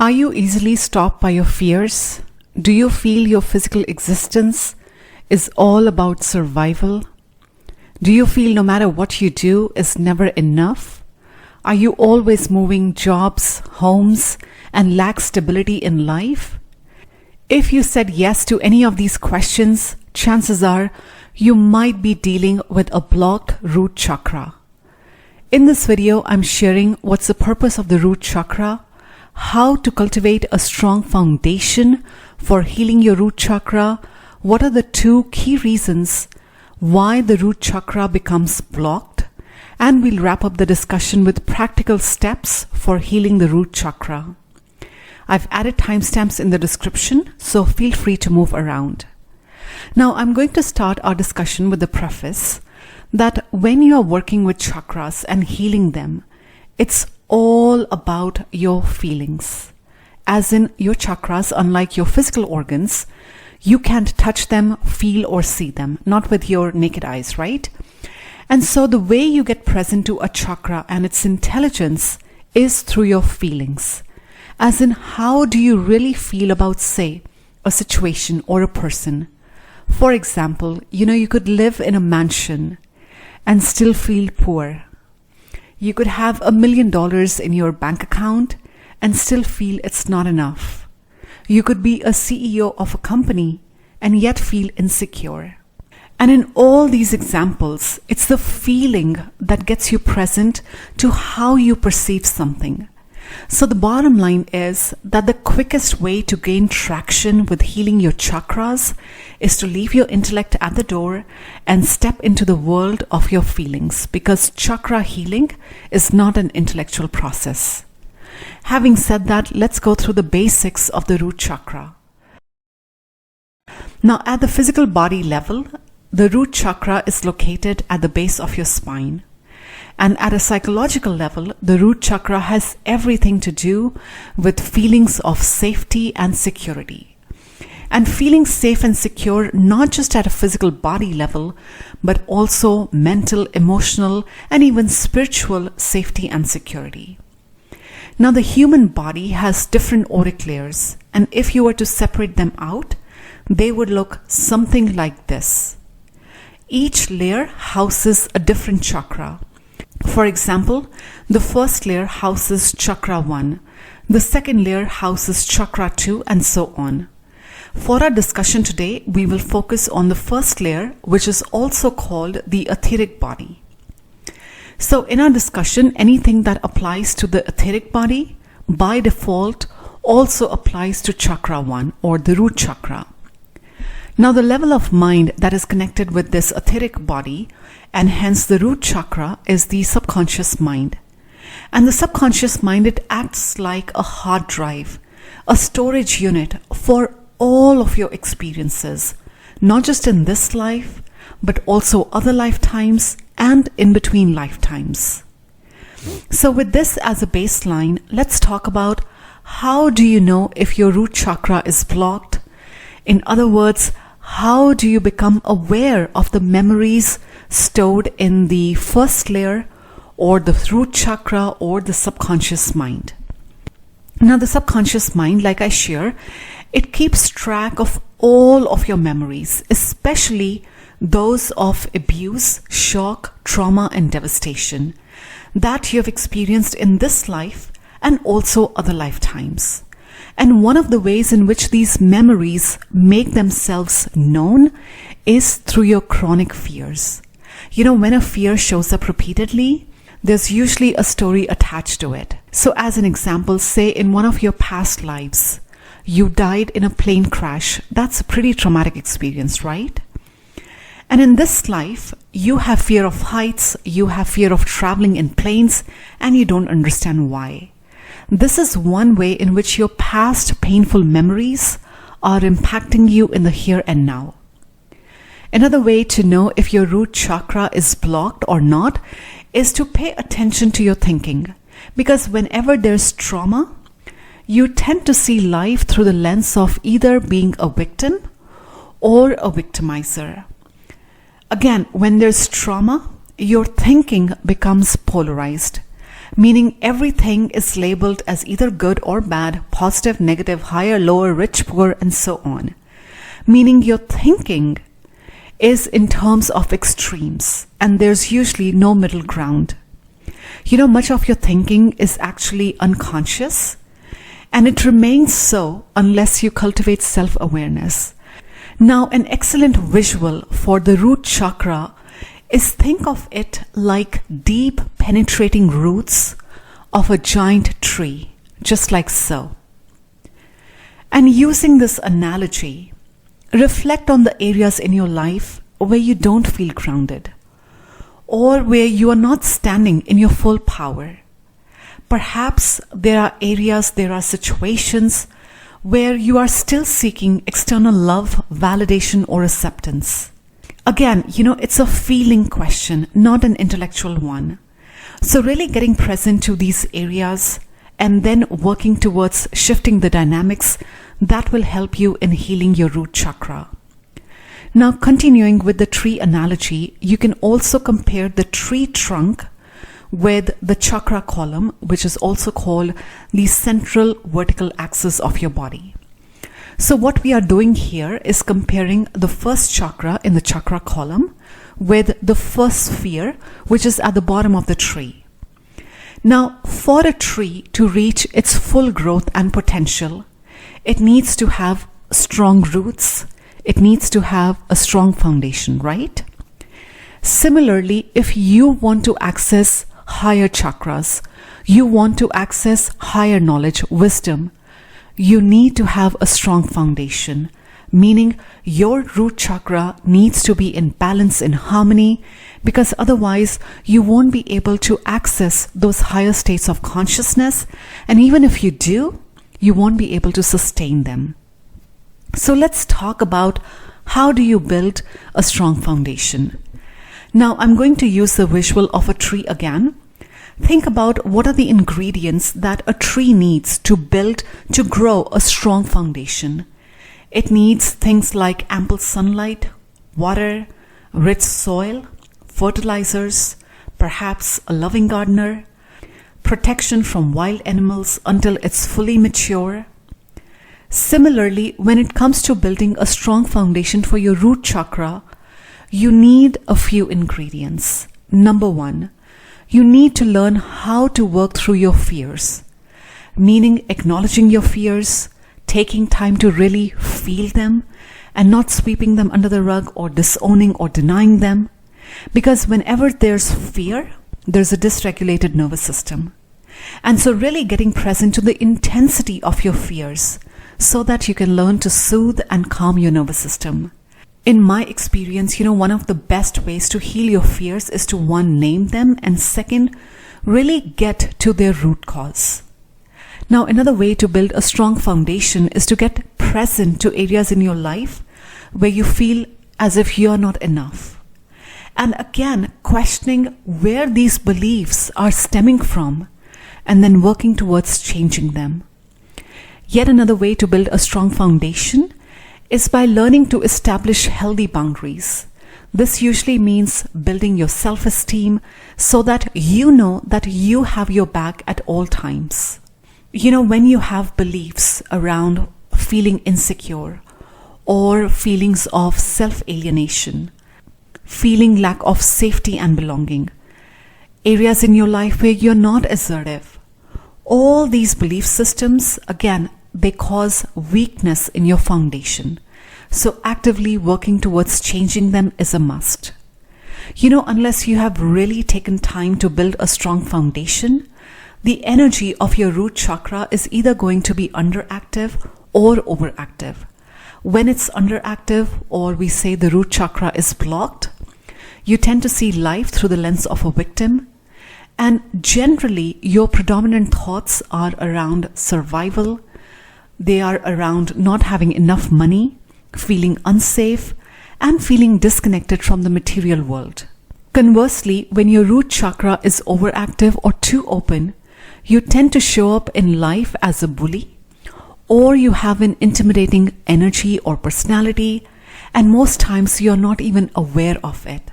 Are you easily stopped by your fears? Do you feel your physical existence is all about survival? Do you feel no matter what you do is never enough? Are you always moving jobs, homes, and lack stability in life? If you said yes to any of these questions, chances are you might be dealing with a blocked root chakra. In this video, I'm sharing what's the purpose of the root chakra, how to cultivate a strong foundation for healing your root chakra, what are the two key reasons why the root chakra becomes blocked, and we'll wrap up the discussion with practical steps for healing the root chakra. I've added timestamps in the description, so feel free to move around. Now, I'm going to start our discussion with the preface that when you are working with chakras and healing them, it's all about your feelings. As in, your chakras, unlike your physical organs, you can't touch them, feel, or see them, not with your naked eyes, right? And so the way you get present to a chakra and its intelligence is through your feelings. As in, how do you really feel about, say, a situation or a person? For example, you could live in a mansion and still feel poor. You could have $1 million in your bank account and still feel it's not enough. You could be a CEO of a company and yet feel insecure. And in all these examples, it's the feeling that gets you present to how you perceive something. So the bottom line is that the quickest way to gain traction with healing your chakras is to leave your intellect at the door and step into the world of your feelings, because chakra healing is not an intellectual process. Having said that, let's go through the basics of the root chakra. Now, at the physical body level, the root chakra is located at the base of your spine. And at a psychological level, the root chakra has everything to do with feelings of safety and security. And feeling safe and secure not just at a physical body level, but also mental, emotional, and even spiritual safety and security. Now, the human body has different auric layers, and if you were to separate them out, they would look something like this. Each layer houses a different chakra. For example, the first layer houses chakra 1, the second layer houses chakra 2, and so on. For our discussion today, we will focus on the first layer, which is also called the etheric body. So in our discussion, anything that applies to the etheric body, by default, also applies to chakra 1 or the root chakra. Now, the level of mind that is connected with this etheric body, and hence the root chakra, is the subconscious mind. And the subconscious mind, it acts like a hard drive, a storage unit for all of your experiences, not just in this life, but also other lifetimes and in between lifetimes. So with this as a baseline, let's talk about how do you know if your root chakra is blocked? In other words, how do you become aware of the memories stored in the first layer or the root chakra or the subconscious mind? Now, the subconscious mind, like I share, it keeps track of all of your memories, especially those of abuse, shock, trauma, and devastation that you have experienced in this life and also other lifetimes. And one of the ways in which these memories make themselves known is through your chronic fears. When a fear shows up repeatedly, there's usually a story attached to it. So as an example, say in one of your past lives, you died in a plane crash. That's a pretty traumatic experience, right? And in this life, you have fear of heights, you have fear of traveling in planes, and you don't understand why. This is one way in which your past painful memories are impacting you in the here and now. Another way to know if your root chakra is blocked or not is to pay attention to your thinking. Because whenever there's trauma, you tend to see life through the lens of either being a victim or a victimizer. Again, when there's trauma, your thinking becomes polarized. meaning everything is labeled as either good or bad, positive, negative, higher, lower, rich, poor, and so on. Meaning your thinking is in terms of extremes, and there's usually no middle ground. Much of your thinking is actually unconscious, and it remains so unless you cultivate self-awareness. Now, an excellent visual for the root chakra is think of it like deep penetrating roots of a giant tree, just like so. And using this analogy, reflect on the areas in your life where you don't feel grounded, or where you are not standing in your full power. Perhaps there are situations where you are still seeking external love, validation, or acceptance. Again, it's a feeling question, not an intellectual one. So really getting present to these areas and then working towards shifting the dynamics, that will help you in healing your root chakra. Now, continuing with the tree analogy, you can also compare the tree trunk with the chakra column, which is also called the central vertical axis of your body. So what we are doing here is comparing the first chakra in the chakra column with the first sphere, which is at the bottom of the tree. Now, for a tree to reach its full growth and potential, it needs to have strong roots. It needs to have a strong foundation, right? Similarly, if you want to access higher chakras, you want to access higher knowledge, wisdom, you need to have a strong foundation, meaning your root chakra needs to be in balance, in harmony, because otherwise you won't be able to access those higher states of consciousness, and even if you do, you won't be able to sustain them. So let's talk about how do you build a strong foundation. Now I'm going to use the visual of a tree again. Think about what are the ingredients that a tree needs to grow a strong foundation. It needs things like ample sunlight, water, rich soil, fertilizers, perhaps a loving gardener, protection from wild animals until it's fully mature. Similarly, when it comes to building a strong foundation for your root chakra, you need a few ingredients. Number one, you need to learn how to work through your fears, meaning acknowledging your fears, taking time to really feel them, and not sweeping them under the rug or disowning or denying them. Because whenever there's fear, there's a dysregulated nervous system. And so really getting present to the intensity of your fears so that you can learn to soothe and calm your nervous system. In my experience, one of the best ways to heal your fears is to, one, name them, and second, really get to their root cause. Now, another way to build a strong foundation is to get present to areas in your life where you feel as if you are not enough. And again, questioning where these beliefs are stemming from and then working towards changing them. Yet another way to build a strong foundation is by learning to establish healthy boundaries. This usually means building your self-esteem so that you know that you have your back at all times. When you have beliefs around feeling insecure or feelings of self-alienation, feeling lack of safety and belonging, areas in your life where you're not assertive, all these belief systems, again, they cause weakness in your foundation. So actively working towards changing them is a must. Unless you have really taken time to build a strong foundation, the energy of your root chakra is either going to be underactive or overactive. When it's underactive, or we say the root chakra is blocked, you tend to see life through the lens of a victim. And generally, your predominant thoughts are around survival. They are around not having enough money, feeling unsafe, and feeling disconnected from the material world. Conversely, when your root chakra is overactive or too open, you tend to show up in life as a bully, or you have an intimidating energy or personality, and most times you're not even aware of it.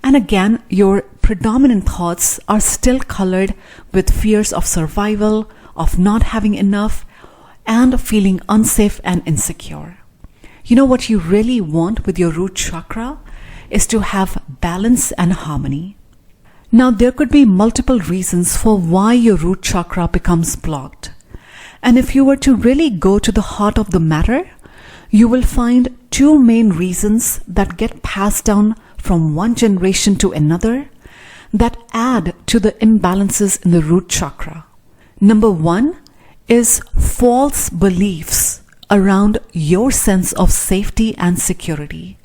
And again, your predominant thoughts are still colored with fears of survival, of not having enough, and feeling unsafe and insecure. You know what you really want with your root chakra is to have balance and harmony. Now, there could be multiple reasons for why your root chakra becomes blocked. And if you were to really go to the heart of the matter, you will find two main reasons that get passed down from one generation to another that add to the imbalances in the root chakra. Number one is false beliefs around your sense of safety and security.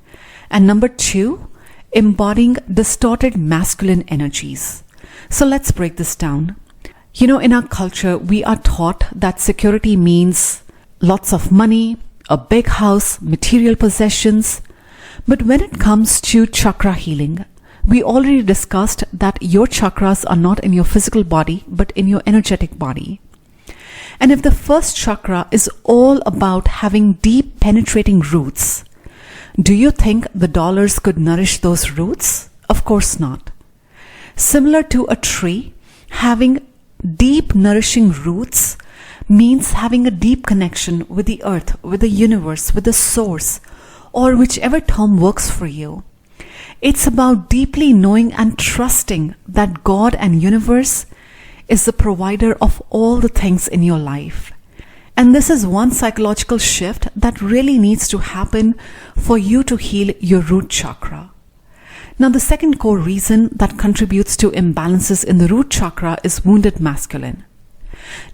And number two, embodying distorted masculine energies. So let's break this down. You know, in our culture, we are taught that security means lots of money, a big house, material possessions. But when it comes to chakra healing, we already discussed that your chakras are not in your physical body, but in your energetic body. And if the first chakra is all about having deep penetrating roots, do you think the dollars could nourish those roots? Of course not. Similar to a tree, having deep nourishing roots means having a deep connection with the earth, with the universe, with the source, or whichever term works for you. It's about deeply knowing and trusting that God and universe is the provider of all the things in your life. And this is one psychological shift that really needs to happen for you to heal your root chakra. Now, the second core reason that contributes to imbalances in the root chakra is wounded masculine.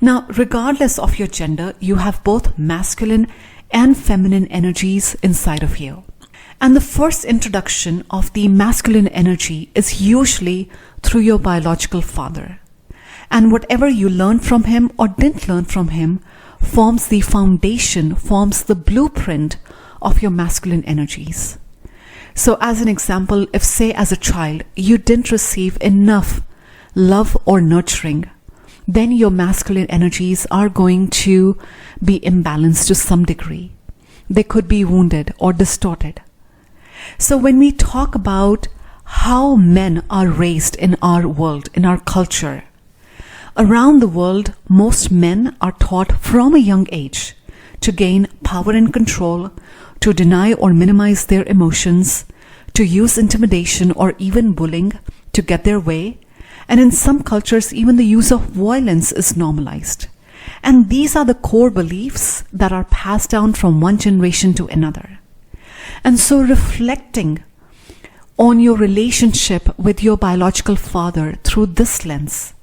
Now, regardless of your gender, you have both masculine and feminine energies inside of you. And the first introduction of the masculine energy is usually through your biological father. And whatever you learned from him or didn't learn from him forms the foundation, forms the blueprint of your masculine energies. So as an example, if say as a child, you didn't receive enough love or nurturing, then your masculine energies are going to be imbalanced to some degree. They could be wounded or distorted. So when we talk about how men are raised in our world, in our culture, around the world, most men are taught from a young age to gain power and control, to deny or minimize their emotions, to use intimidation or even bullying to get their way. And in some cultures, even the use of violence is normalized. And these are the core beliefs that are passed down from one generation to another. And so reflecting on your relationship with your biological father through this lens,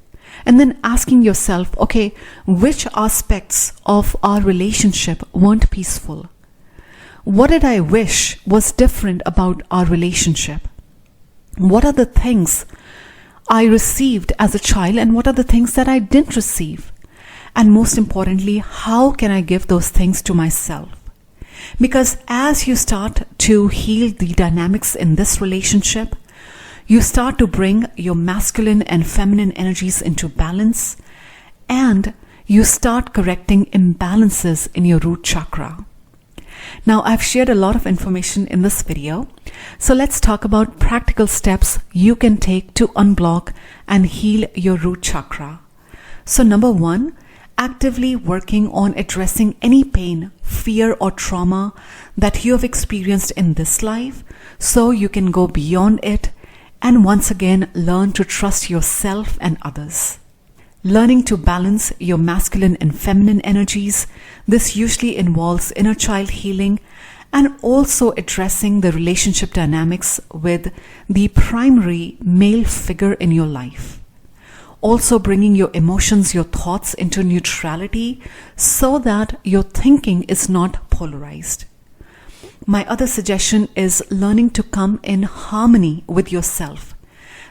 and then asking yourself, okay, which aspects of our relationship weren't peaceful? What did I wish was different about our relationship? What are the things I received as a child and what are the things that I didn't receive? And most importantly, how can I give those things to myself? Because as you start to heal the dynamics in this relationship, you start to bring your masculine and feminine energies into balance, and you start correcting imbalances in your root chakra. Now, I've shared a lot of information in this video, so let's talk about practical steps you can take to unblock and heal your root chakra. So number one, actively working on addressing any pain, fear, or trauma that you have experienced in this life so you can go beyond it and once again learn to trust yourself and others. Learning to balance your masculine and feminine energies, this usually involves inner child healing and also addressing the relationship dynamics with the primary male figure in your life. Also bringing your emotions, your thoughts into neutrality so that your thinking is not polarized. My other suggestion is learning to come in harmony with yourself.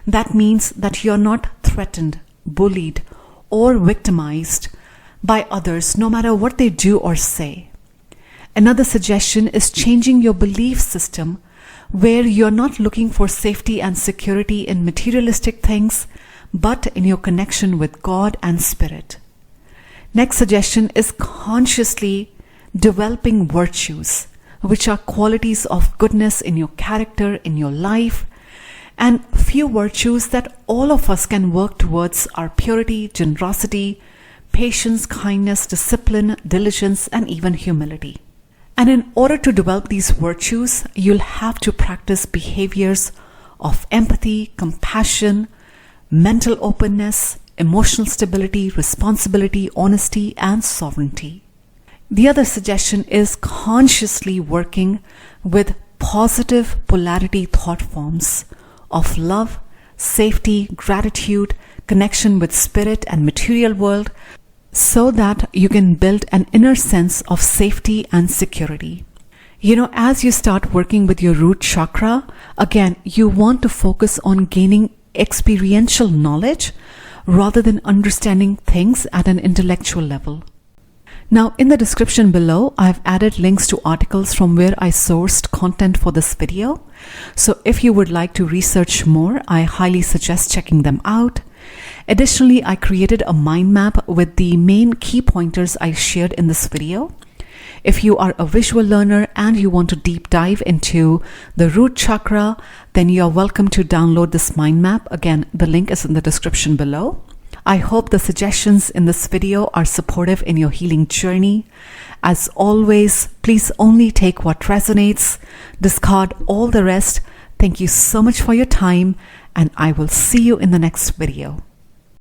That means that you're not threatened, bullied, or victimized by others, no matter what they do or say. Another suggestion is changing your belief system where you're not looking for safety and security in materialistic things, but in your connection with God and Spirit. Next suggestion is consciously developing virtues, which are qualities of goodness in your character, in your life, and few virtues that all of us can work towards are purity, generosity, patience, kindness, discipline, diligence, and even humility. And in order to develop these virtues, you'll have to practice behaviors of empathy, compassion, mental openness, emotional stability, responsibility, honesty, and sovereignty. The other suggestion is consciously working with positive polarity thought forms of love, safety, gratitude, connection with spirit and material world, so that you can build an inner sense of safety and security. As you start working with your root chakra, again, you want to focus on gaining experiential knowledge rather than understanding things at an intellectual level. Now, in the description below, I've added links to articles from where I sourced content for this video. So if you would like to research more, I highly suggest checking them out. Additionally, I created a mind map with the main key pointers I shared in this video. If you are a visual learner and you want to deep dive into the root chakra, then you are welcome to download this mind map. Again, the link is in the description below. I hope the suggestions in this video are supportive in your healing journey. As always, please only take what resonates, discard all the rest. Thank you so much for your time, and I will see you in the next video.